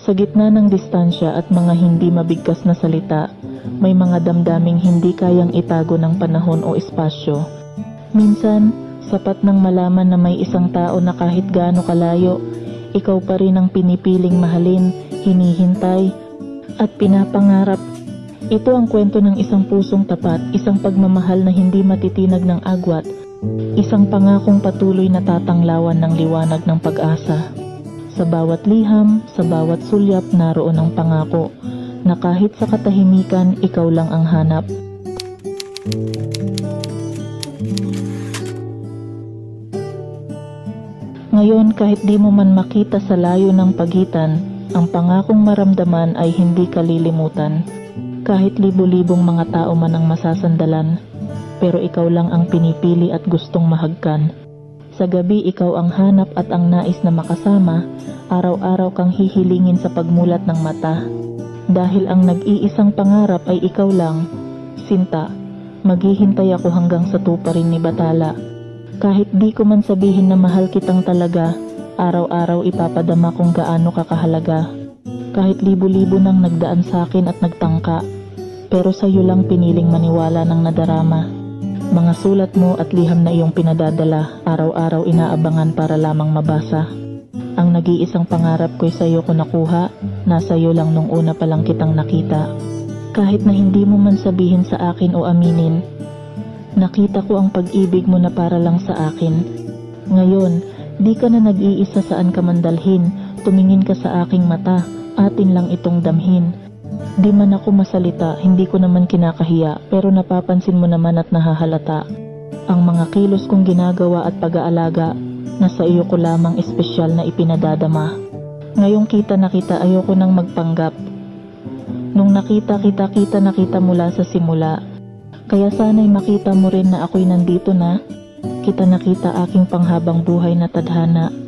Sa gitna ng distansya at mga hindi mabigkas na salita, may mga damdaming hindi kayang itago ng panahon o espasyo. Minsan, sapat nang malaman na may isang tao na kahit gaano kalayo, ikaw pa rin ang pinipiling mahalin, hinihintay, at pinapangarap. Ito ang kwento ng isang pusong tapat, isang pagmamahal na hindi matitinag ng agwat, isang pangakong patuloy na tatanglawan ng liwanag ng pag-asa. Sa bawat liham, sa bawat sulyap naroon ang pangako na kahit sa katahimikan, ikaw lang ang hanap. Ngayon, kahit di mo man makita sa layo ng pagitan, ang pangakong maramdaman ay hindi kalilimutan. Kahit libo-libong mga tao man ang masasandalan, pero ikaw lang ang pinipili at gustong mahagkan. Sa gabi, ikaw ang hanap at ang nais na makasama, araw-araw kang hihilingin sa pagmulat ng mata. Dahil ang nag-iisang pangarap ay ikaw lang, Sinta, maghihintay ako hanggang sa tuparin ni Batala. Kahit di ko man sabihin na mahal kitang talaga, araw-araw ipapadama kung gaano ka kahalaga. Kahit libo-libo nang nagdaan sa akin at nagtangka, pero sa'yo lang piniling maniwala ng nadarama. Mga sulat mo at liham na iyong pinadadala, araw-araw inaabangan para lamang mabasa. Ang nag-iisang pangarap ko'y sa'yo ko nakuha, nasa iyo lang nung una pa lang kitang nakita. Kahit na hindi mo man sabihin sa akin o aminin, nakita ko ang pag-ibig mo na para lang sa akin. Ngayon, di ka na nag-iisa saan ka man dalhin, tumingin ka sa aking mata, atin lang itong damhin. Di man ako masalita, hindi ko naman kinakahiya, pero napapansin mo naman at nahahalata. Ang mga kilos kong ginagawa at pag-aalaga, nasa iyo ko lamang espesyal na ipinadadama. Ngayong kita na kita, ayoko nang magpanggap. Nung nakita kita mula sa simula. Kaya sana'y makita mo rin na ako'y nandito na. Kita nakita aking panghabang buhay na tadhana.